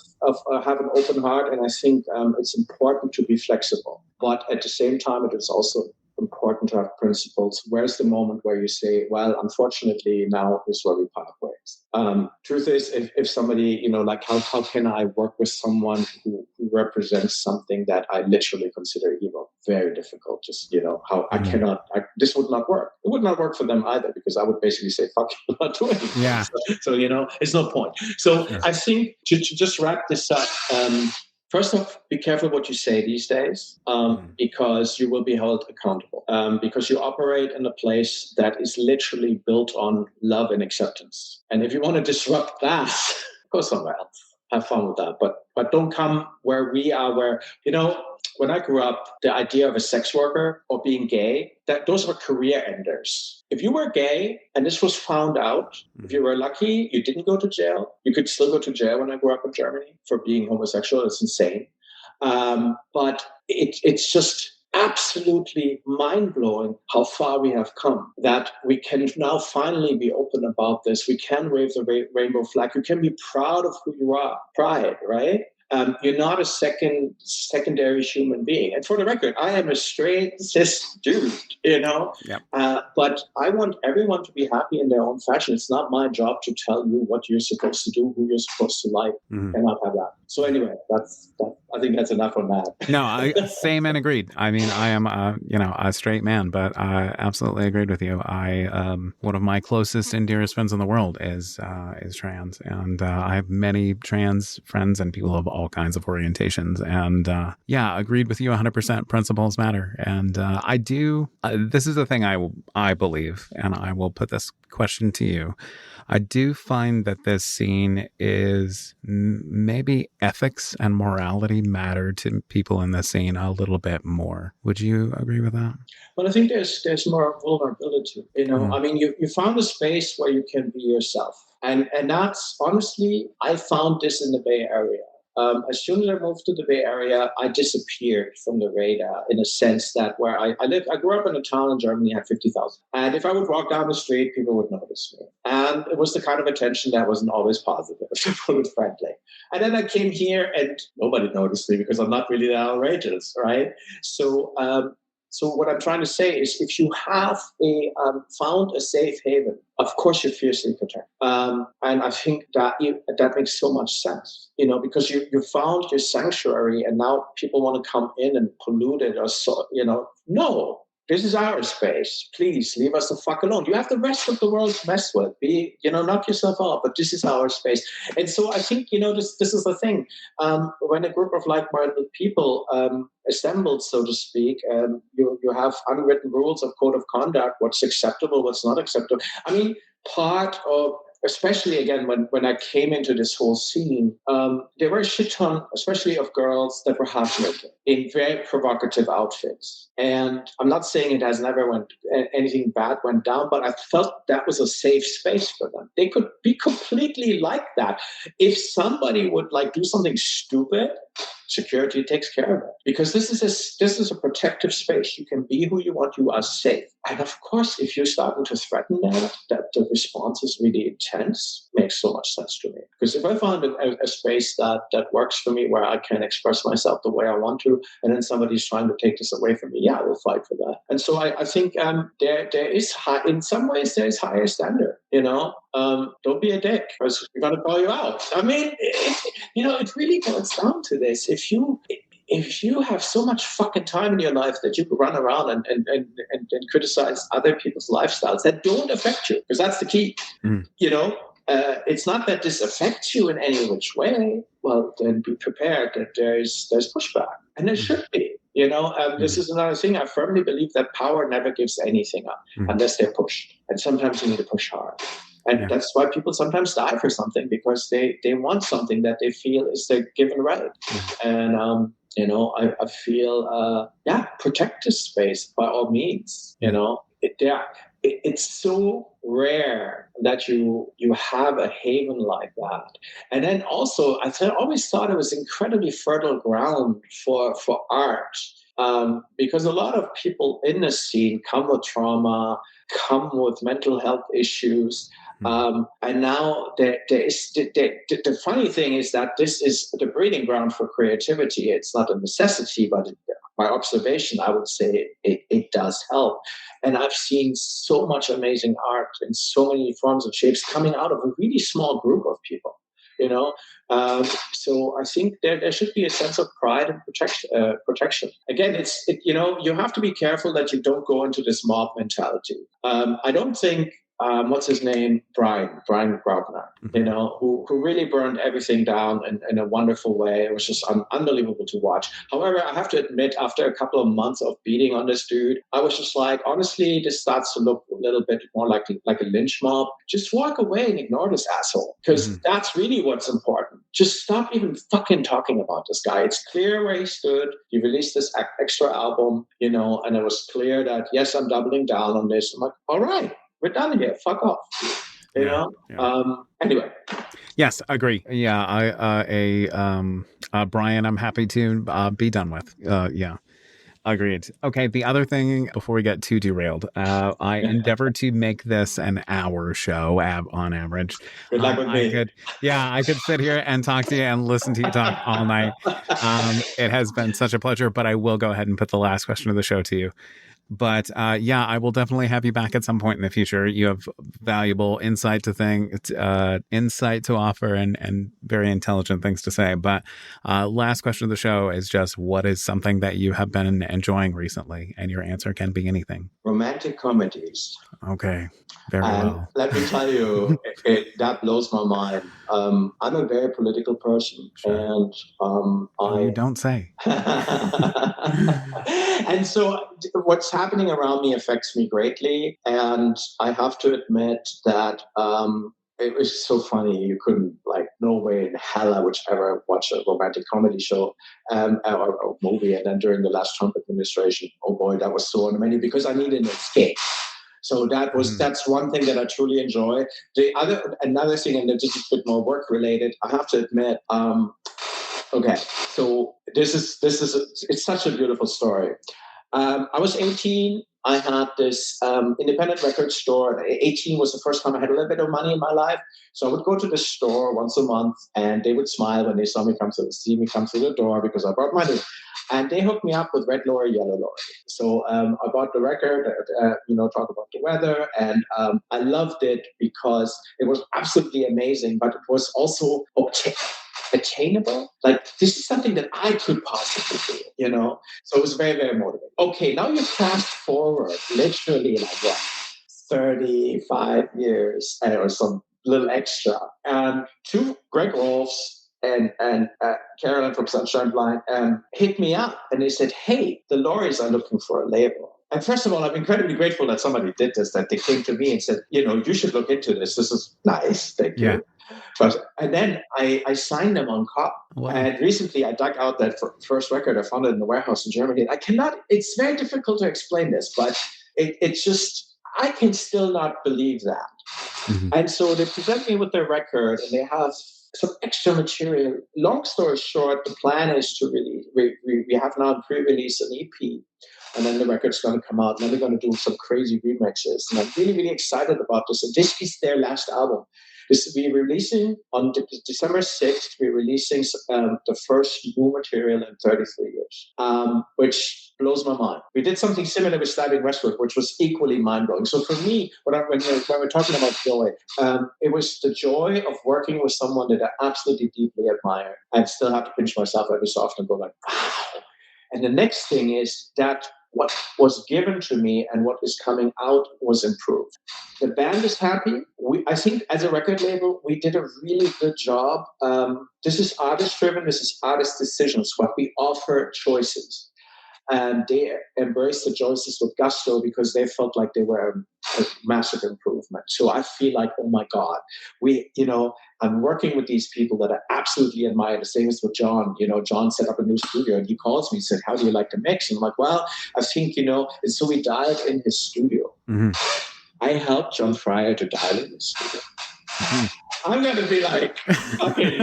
have an open heart, and I think it's important to be flexible. But at the same time, it is also important to have principles. Where's the moment where you say, well, unfortunately, now is where we part ways? Truth is, if somebody, like how can I work with someone who represents something that I literally consider evil? Very difficult. Just, how I cannot, this would not work. It would not work for them either, because I would basically say, fuck you, I'm not doing it. Yeah. So, it's no point. So I think to just wrap this up, first off, be careful what you say these days, because you will be held accountable, because you operate in a place that is literally built on love and acceptance. And if you want to disrupt that, go somewhere else. Have fun with that. But don't come where we are, where, when I grew up, the idea of a sex worker or being gay, those were career enders. If you were gay and this was found out, if you were lucky, you didn't go to jail. You could still go to jail when I grew up in Germany for being homosexual. It's insane. But it's just absolutely mind-blowing how far we have come, that we can now finally be open about this. We can wave the rainbow flag. You can be proud of who you are. Pride, right? You're not a secondary human being. And for the record, I am a straight cis dude, Yep. But I want everyone to be happy in their own fashion. It's not my job to tell you what you're supposed to do, who you're supposed to like. Cannot have that. So anyway, I think that's enough on that. No, same and agreed. I mean, I am, a straight man, but I absolutely agreed with you. One of my closest and dearest friends in the world is trans, and I have many trans friends and people of all kinds of orientations. And agreed with you 100%. Principles matter, and I do. This is the thing I believe, and I will put this question to you. I do find that this scene is maybe ethics and morality matter to people in the scene a little bit more. Would you agree with that? Well, I think there's more vulnerability. I mean, you found a space where you can be yourself, and that's honestly, I found this in the Bay Area. As soon as I moved to the Bay Area, I disappeared from the radar in a sense that where I lived, I grew up in a town in Germany, had 50,000. And if I would walk down the street, people would notice me. And it was the kind of attention that wasn't always positive, to put it frankly. And then I came here and nobody noticed me because I'm not really that outrageous, right? So what I'm trying to say is, if you have found a safe haven, of course you're fiercely protected. And I think that makes so much sense, because you found your sanctuary, and now people want to come in and pollute it or so, no. This is our space. Please leave us the fuck alone. You have the rest of the world to mess with. Knock yourself out, but this is our space. And so I think, this is the thing. When a group of like-minded people assembled, so to speak, you have unwritten rules of code of conduct, what's acceptable, what's not acceptable. I mean, part of, especially again, when I came into this whole scene, there were a shit ton, especially of girls that were half naked in very provocative outfits. And I'm not saying it has never anything bad went down, but I felt that was a safe space for them. They could be completely like that. If somebody would do something stupid, security takes care of it, because this is a protective space. You can be who you want. You are safe. And of course, if you're starting to threaten that the response is really intense, makes so much sense to me. Because if I find a space that works for me, where I can express myself the way I want to, and then somebody's trying to take this away from me, yeah, we'll fight for that. And so I think there is in some ways there is higher standard. Don't be a dick, because we're going to call you out. I mean, it really comes down to this. If you have so much fucking time in your life that you could run around and criticize other people's lifestyles that don't affect you, because that's the key. It's not that this affects you in any which way. Well, then be prepared that there's pushback, and there should be. This is another thing. I firmly believe that power never gives anything up unless they're pushed, and sometimes you need to push hard. And that's why people sometimes die for something, because they want something that they feel is their given right. And I feel protect this space by all means. It's so rare that you have a haven like that. And then also, I always thought it was incredibly fertile ground for art. because a lot of people in the scene come with trauma, come with mental health issues. And now the funny thing is that this is the breeding ground for creativity. It's not a necessity, but by observation, I would say it does help. And I've seen so much amazing art in so many forms and shapes coming out of a really small group of people. You know, so I think there should be a sense of pride and protection. Again, you have to be careful that you don't go into this mob mentality. I don't think what's his name, Brian Graubner, who really burned everything down in a wonderful way. It was just unbelievable to watch. However, I have to admit, after a couple of months of beating on this dude, I was just like, honestly, this starts to look a little bit more like a lynch mob. Just walk away and ignore this asshole, because that's really what's important. Just stop even fucking talking about this guy. It's clear where he stood. He released this extra album, and it was clear that, yes, I'm doubling down on this. I'm like, all right, we're done here. Fuck off. Anyway. Yes, agree. Yeah, Brian, I'm happy to be done with. Yeah, agreed. Okay, the other thing before we get too derailed, I endeavored to make this an hour show on average. Good luck with me. I could sit here and talk to you and listen to you talk all night. It has been such a pleasure, but I will go ahead and put the last question of the show to you. But I will definitely have you back at some point in the future. You have valuable insight to offer and very intelligent things to say. But last question of the show is just, what is something that you have been enjoying recently? And your answer can be anything. Romantic comedies. Okay, very well. Let me tell you, that blows my mind. I'm a very political person, sure. And you don't say. And so what's happening around me affects me greatly. And I have to admit that it was so funny. You couldn't, no way in hell I would ever watch a romantic comedy show or movie. And then during the last Trump administration, oh boy, that was so unmany, because I needed an escape. So that's one thing that I truly enjoy. Another thing, and this is a bit more work related, I have to admit, okay, so it's such a beautiful story. I was 18. I had this independent record store. 18 was the first time I had a little bit of money in my life. So I would go to the store once a month, and they would smile when they saw me come through the door, because I brought money. And they hooked me up with Red Lorry, Yellow Lorry. So I bought the record, talk about the weather. And I loved it because it was absolutely amazing, but it was also attainable. This is something that I could possibly do, So it was very, very motivating. Okay, now you fast forward literally 35 years or some little extra. Two Greg Rolfs and Carolyn from Sunshine Blind hit me up, and they said, hey, the Lorries are looking for a label. And first of all, I'm incredibly grateful that somebody did this, that they came to me and said, you should look into this. This is nice. Thank you. And then I signed them on copy. Wow. And recently I dug out that first record. I found it in the warehouse in Germany. It's very difficult to explain this, but it's just, I can still not believe that. Mm-hmm. And so they present me with their record, and they have some extra material. Long story short, the plan is to release, we have now pre-released an EP, and then the record's going to come out, and then they're going to do some crazy remixes. And I'm really, really excited about this. And this is their last album. We're releasing on December 6th, we're releasing the first new material in 33 years, which blows my mind. We did something similar with Stabbing Westward, which was equally mind-blowing. So for me, when we're talking about joy, it was the joy of working with someone that I absolutely deeply admire. I still have to pinch myself every so often and go wow. And the next thing is that what was given to me and what is coming out was improved. The band is happy. I think as a record label, we did a really good job. This is artist-driven. This is artist decisions. What we offer choices. And they embraced the choices with gusto, because they felt like they were a massive improvement. So I feel like, oh my God, I'm working with these people that I absolutely admire. The same as with John. John set up a new studio, and he calls me and said, how do you like the mix? And I'm like, well, I think, and so we dialed in his studio. Mm-hmm. I helped John Fryer to dial in his studio. Mm-hmm. I'm going to be like, okay,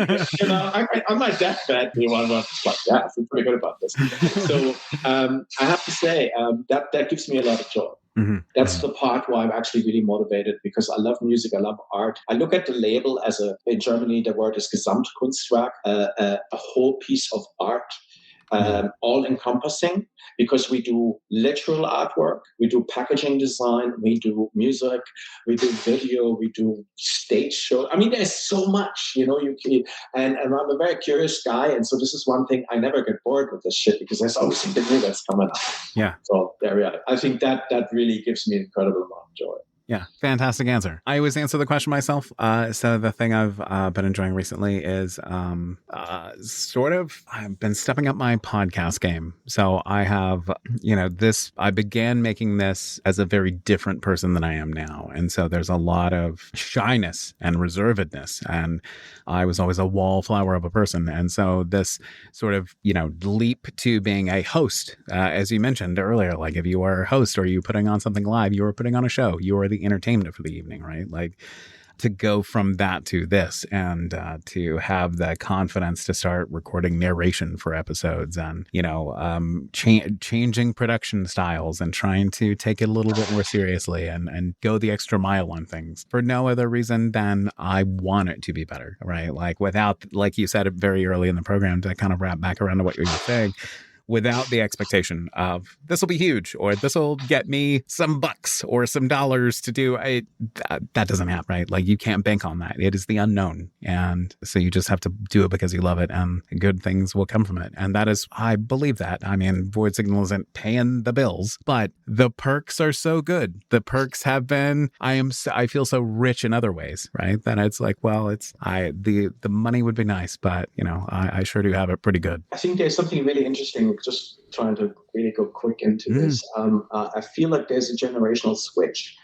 on my deathbed, like, yeah, I feel pretty good about this. So I have to say that gives me a lot of joy. Mm-hmm. That's the part why I'm actually really motivated, because I love music, I love art. I look at the label as in Germany, the word is Gesamtkunstwerk, a whole piece of art, all encompassing, because we do literal artwork, we do packaging design, we do music, we do video, we do stage show. I mean, there's so much, and I'm a very curious guy. And so this is one thing, I never get bored with this shit, because there's always something new that's coming up. Yeah. So there we are. I think that really gives me an incredible amount of joy. Yeah, fantastic answer. I always answer the question myself. So the thing I've been enjoying recently is I've been stepping up my podcast game. So I have, I began making this as a very different person than I am now. And so there's a lot of shyness and reservedness. And I was always a wallflower of a person. And so this sort of, leap to being a host, as you mentioned earlier, like if you are a host or you putting on something live, you are putting on a show, you are the entertainment for the evening, right? Like to go from that to this and to have the confidence to start recording narration for episodes and, changing production styles and trying to take it a little bit more seriously and go the extra mile on things for no other reason than I want it to be better, right? Like like you said very early in the program, to kind of wrap back around to what you were saying, without the expectation of this will be huge or this will get me some bucks or some dollars to do it. That doesn't happen, right? Like you can't bank on that. It is the unknown. And so you just have to do it because you love it and good things will come from it. And that is, I believe that. I mean, Void Signal isn't paying the bills, but the perks are so good. The perks have been, I feel so rich in other ways, right? That it's like, well, the money would be nice, but I sure do have it pretty good. I think there's something really interesting, just trying to really go quick into this. I feel like there's a generational switch.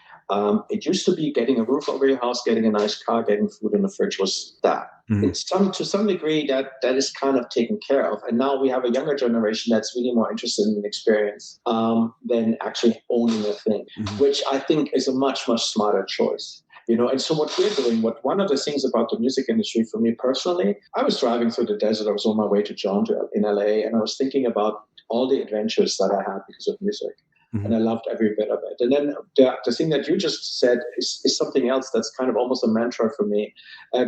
It used to be getting a roof over your house, getting a nice car, getting food in the fridge was that. To some degree, that is kind of taken care of. And now we have a younger generation that's really more interested in experience than actually owning a thing, which I think is a much, much smarter choice. And so what we're doing, one of the things about the music industry for me personally, I was driving through the desert. I was on my way to John in LA, and I was thinking about all the adventures that I had because of music. And I loved every bit of it. And then the thing that you just said is something else that's kind of almost a mantra for me.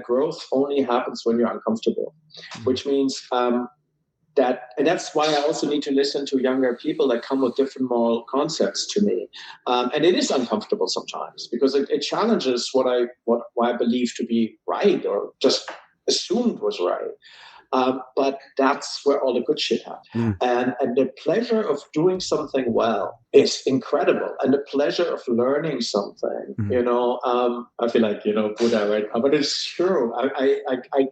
Growth only happens when you're uncomfortable, which means and that's why I also need to listen to younger people that come with different moral concepts to me. And it is uncomfortable sometimes because it challenges what I believe to be right or just assumed was right. But that's where all the good shit happens. And the pleasure of doing something well is incredible. And the pleasure of learning something, I feel like, Buddha right now, but it's true.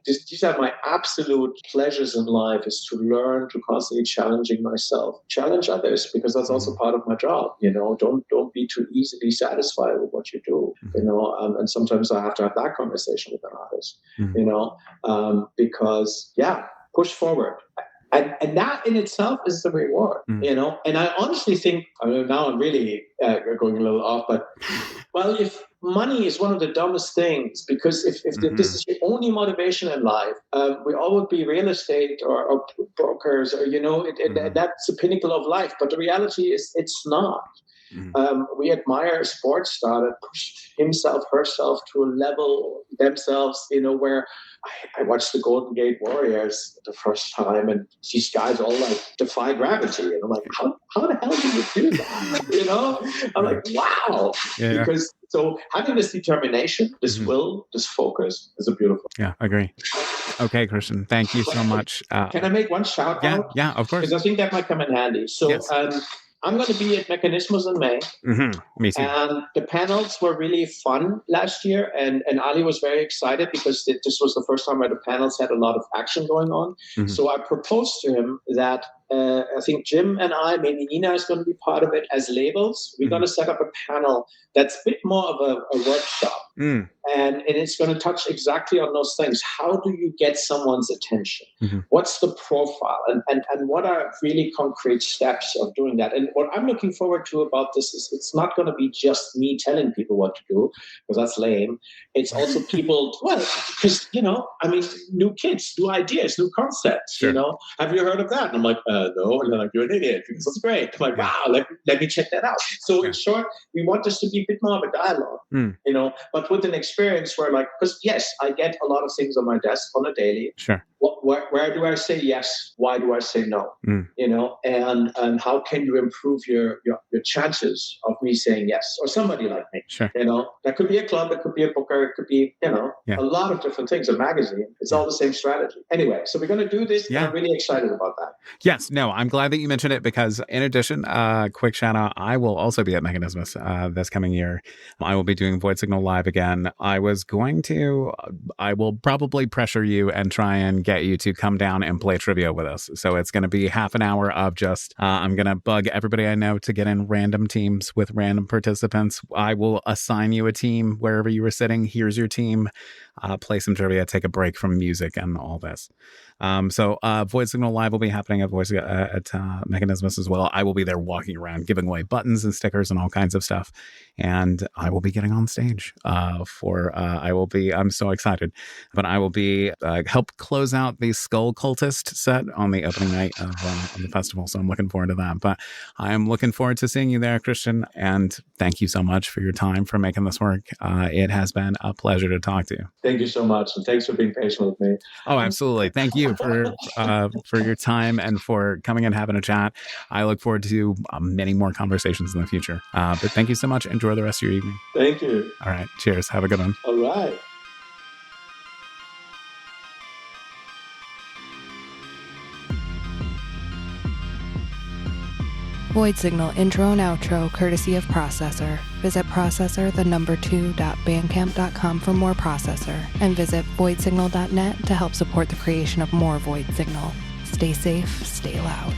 These are my absolute pleasures in life, is to learn, to constantly challenging myself, challenge others, because that's also part of my job. Don't be too easily satisfied with what you do, and sometimes I have to have that conversation with an artist, because push forward. And that in itself is the reward, And I honestly think, now I'm really going a little off, but if money is one of the dumbest things, because if this is your only motivation in life, we all would be real estate or brokers, or that's the pinnacle of life. But the reality is, it's not. We admire a sports star that pushed himself, herself to a level themselves, where I watched the Golden Gate Warriors the first time, and these guys all like defy gravity, and I'm like, how the hell do you do that? I'm like, wow, because so having this determination, this will, this focus is a beautiful. Yeah, I agree. Okay, Christian, thank you so much. Can I make one shout out? Yeah, of course. Because I think that might come in handy. So. Yes. I'm going to be at Mechanismus in May. Me too. And the panels were really fun last year. And Ali was very excited because this was the first time where the panels had a lot of action going on. So I proposed to him that I think Jim and I, maybe Nina is going to be part of it as labels. We're going to set up a panel that's a bit more of a workshop. And it's going to touch exactly on those things. How do you get someone's attention? What's the profile? And what are really concrete steps of doing that? And what I'm looking forward to about this is it's not going to be just me telling people what to do, because that's lame. It's also people, because, new kids, new ideas, new concepts, Have you heard of that? And I'm like, no. And they're like, you're an idiot, because that's great. I'm like, wow, let me check that out. So in short, we want this to be a bit more of a dialogue, but with an experience where, like, because yes, I get a lot of things on my desk on a daily. Sure. Where do I say yes? Why do I say no? And how can you improve your chances of me saying yes, or somebody like me? Sure. That could be a club, it could be a booker, it could be a lot of different things. A magazine. It's all the same strategy. Anyway, so we're going to do this. And I'm really excited about that. Yes. No, I'm glad that you mentioned it, because in addition, quick shout out, I will also be at Mechanismus this coming year. I will be doing Void Signal live again. I will probably pressure you and try and get you to come down and play trivia with us. So it's going to be half an hour of just, I'm going to bug everybody I know to get in random teams with random participants. I will assign you a team wherever you were sitting. Here's your team. Play some trivia, take a break from music and all this. So Void Signal Live will be happening at Mechanismus as well. I will be there walking around, giving away buttons and stickers and all kinds of stuff. And I will be getting on stage I'm so excited, but I will be help close out the Skull Cultist set on the opening night of the festival. So I'm looking forward to that. But I am looking forward to seeing you there, Christian. And thank you so much for your time, for making this work. It has been a pleasure to talk to you. Thank you so much. And thanks for being patient with me. Oh, absolutely. Thank you for your time and for coming and having a chat. I look forward to many more conversations in the future. But thank you so much. Enjoy the rest of your evening. Thank you. All right. Cheers. Have a good one. All right. Void Signal intro and outro courtesy of Processor. Visit processor2.bandcamp.com for more Processor, and visit voidsignal.net to help support the creation of more Void Signal. Stay safe, stay loud.